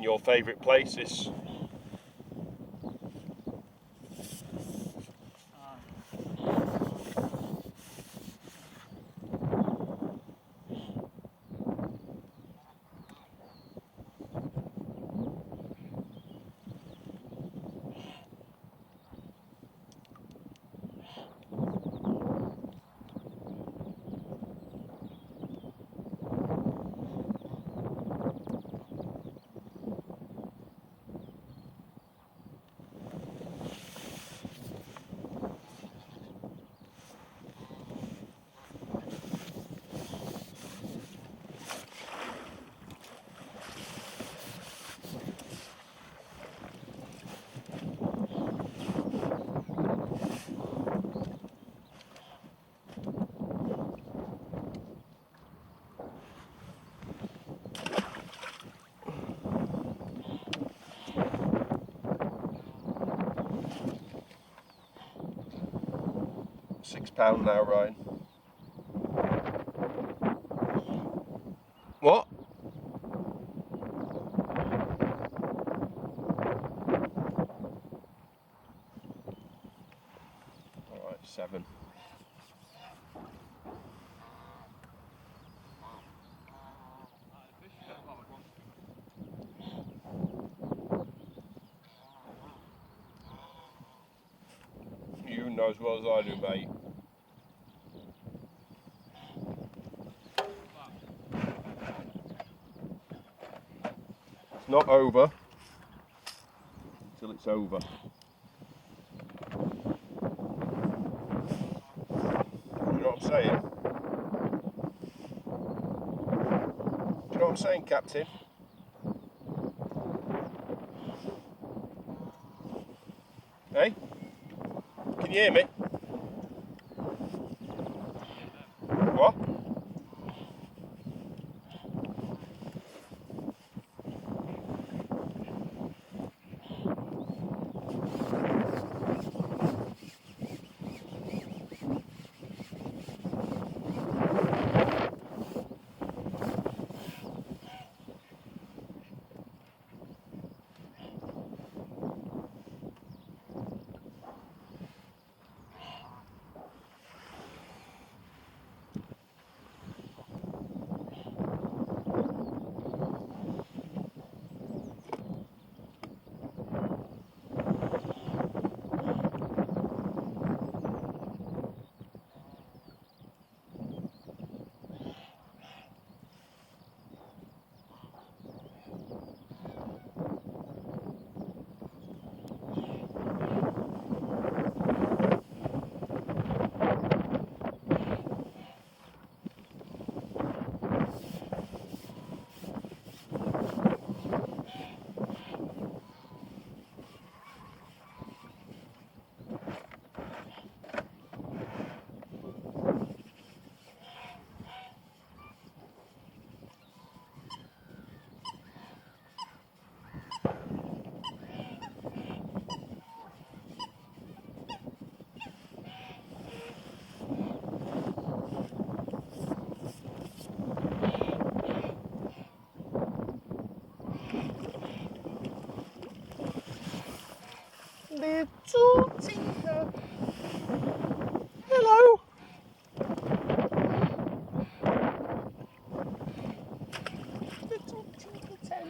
your favourite places. £6 now, Ryan. What? Alright, 7. You know as well as I do, mate. It's not over until it's over. You know what I'm saying? Do you know what I'm saying, Captain? Hey? Can you hear me? What? Little Tinker. Hello. Little Tinker Tent.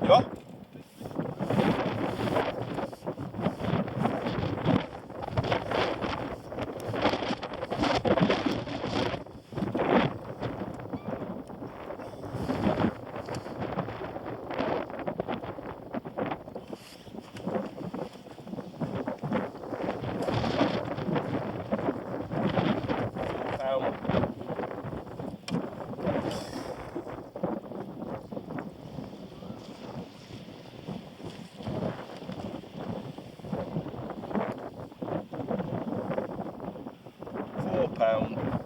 What? £4.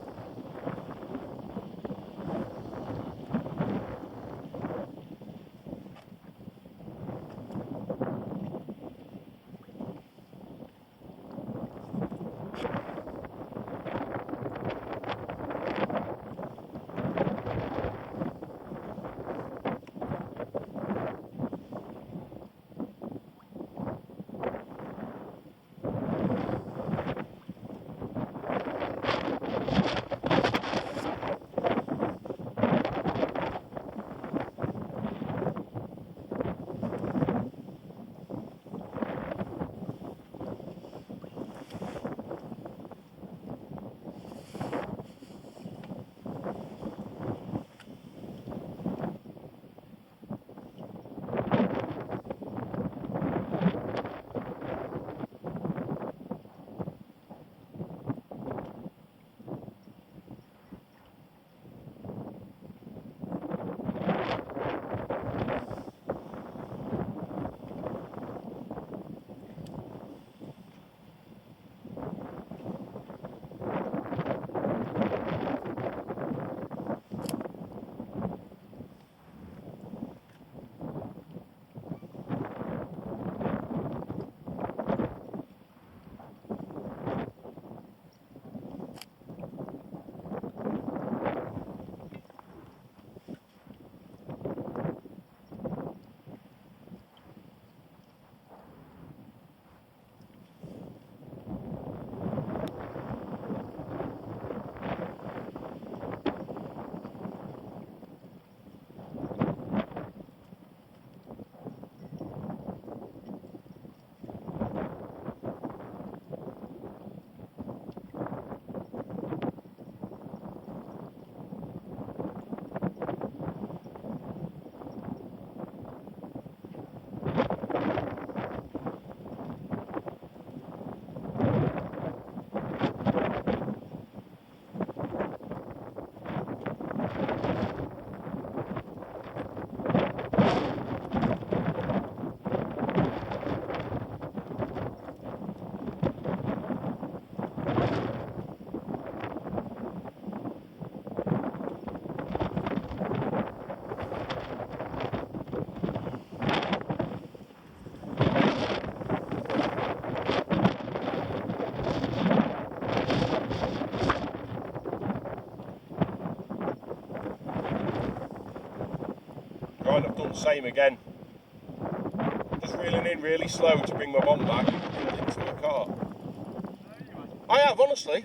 Right, I've done the same again. Just reeling in really slow to bring my bomb back into the car. I have, honestly.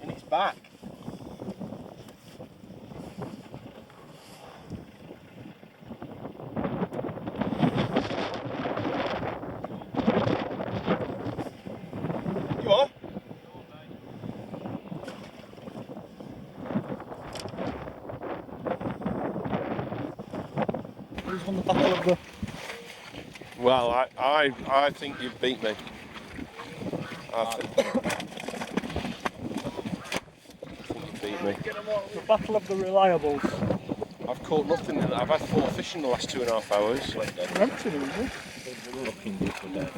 And it's back. You are? on the battle of the... Well, I think you've beat me. I think you beat me. The battle of the reliables. I've caught nothing in that. I've had 4 fish in the last 2.5 hours. They're empty, isn't it? Looking good for that.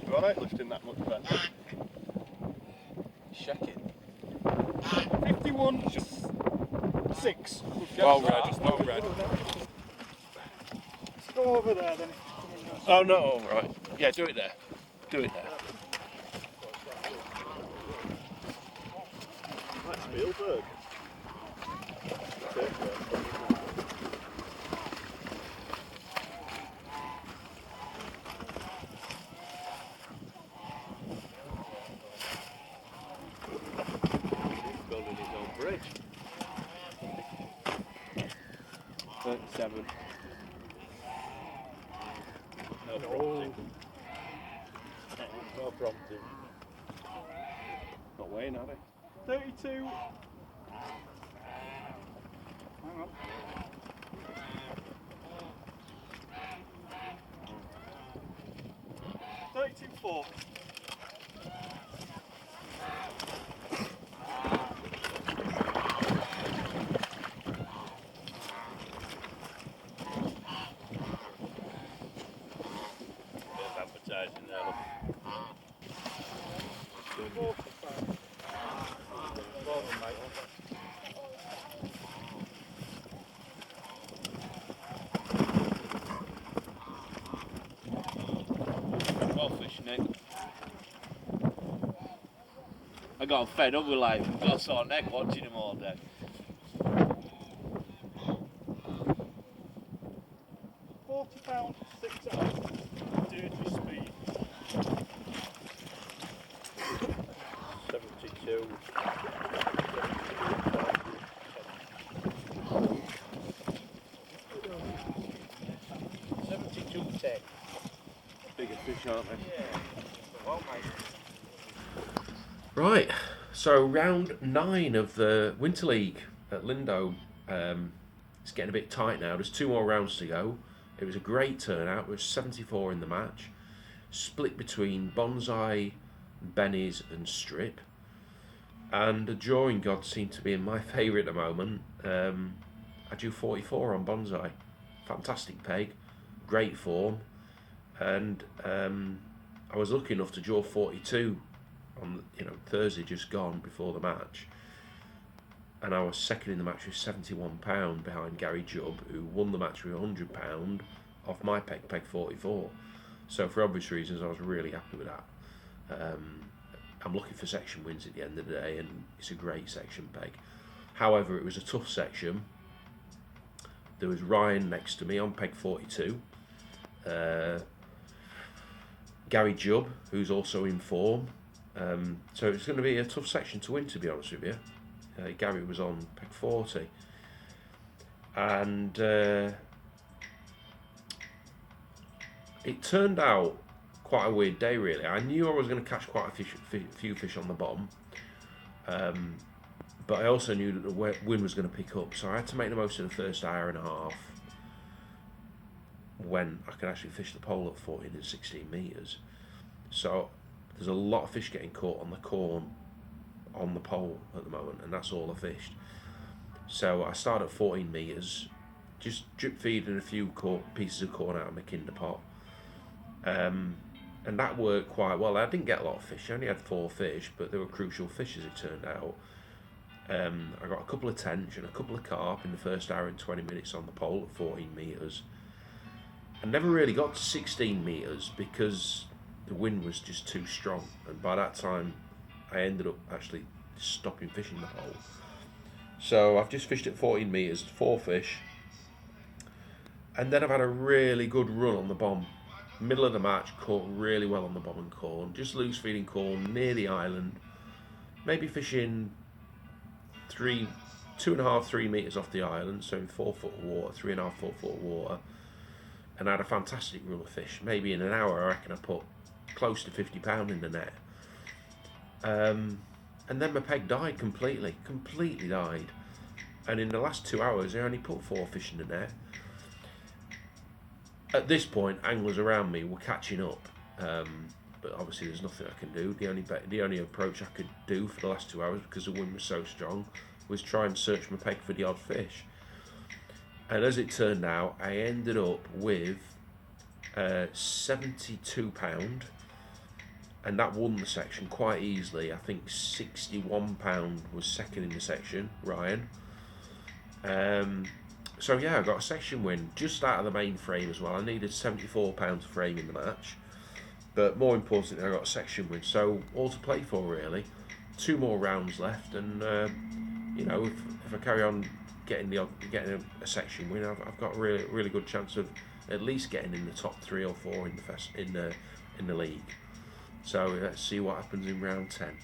You alright lifting that much, Ben? Check it. 51, 6. Well read, well read. Let's go over there then. Oh no, all right. Yeah, do it there. Do it there. That's Spielberg. He's building his own bridge. 37. No prompting. No prompting. Not weighing, are they? 32. Hang on. 32.4. Advertising there. Well fish, Nick. I got fed up with life. I got sore neck watching him all day. 40 pounds, 6 hours. Dirty speed. 72. Bigger fish, aren't they? Right, so round 9 of the Winter League at Lindholme. It's getting a bit tight now. There's 2 more rounds to go. It was a great turnout. There was 74 in the match, split between Bonsai, Bennies and Strip. And the drawing god seemed to be in my favourite at the moment. I drew 44 on Bonsai. Fantastic peg, great form. And I was lucky enough to draw 42 on Thursday just gone before the match, and I was second in the match with £71 behind Gary Jubb, who won the match with £100 off my peg 44. So for obvious reasons I was really happy with that. I'm looking for section wins at the end of the day, and it's a great section peg. However, it was a tough section. There was Ryan next to me on peg 42, Gary Jubb, who's also in form. So it's going to be a tough section to win, to be honest with you. Gary was on peg 40. And it turned out quite a weird day, really. I knew I was going to catch quite a few fish on the bottom. But I also knew that the wind was going to pick up. So I had to make the most of the first hour and a half when I could actually fish the pole at 14 and 16 metres. So there's a lot of fish getting caught on the corn on the pole at the moment, and that's all I fished. So I started at 14 metres, just drip feeding a few pieces of corn out of my kinder pot. And that worked quite well. I didn't get a lot of fish, I only had 4 fish, but they were crucial fish as it turned out. I got a couple of tench and a couple of carp in the first hour and 20 minutes on the pole at 14 metres. I never really got to 16 metres because the wind was just too strong, and by that time I ended up actually stopping fishing the hole. So I've just fished at 14 metres, 4 fish, and then I've had a really good run on the bomb. Middle of the match, caught really well on the bomb and corn, just loose feeding corn near the island, maybe fishing 2.5, 3 metres off the island, so in 4 foot of water, 3.5, 4 foot of water. and I had a fantastic run of fish. Maybe in an hour, I reckon I put close to £50 in the net. And then my peg died completely died. And in the last 2 hours, I only put 4 fish in the net. At this point, anglers around me were catching up, but obviously there's nothing I can do. The only approach I could do for the last 2 hours, because the wind was so strong, was try and search my peg for the odd fish. And as it turned out, I ended up with £72, and that won the section quite easily. I think £61 was second in the section, Ryan. So yeah, I got a section win just out of the main frame as well. I needed £74 to frame in the match, but more importantly, I got a section win. So all to play for really. 2 more rounds left, and you know, if I carry on getting a section win, I've got a really good chance of at least getting in the top 3 or 4 in the league. So let's see what happens in round 10.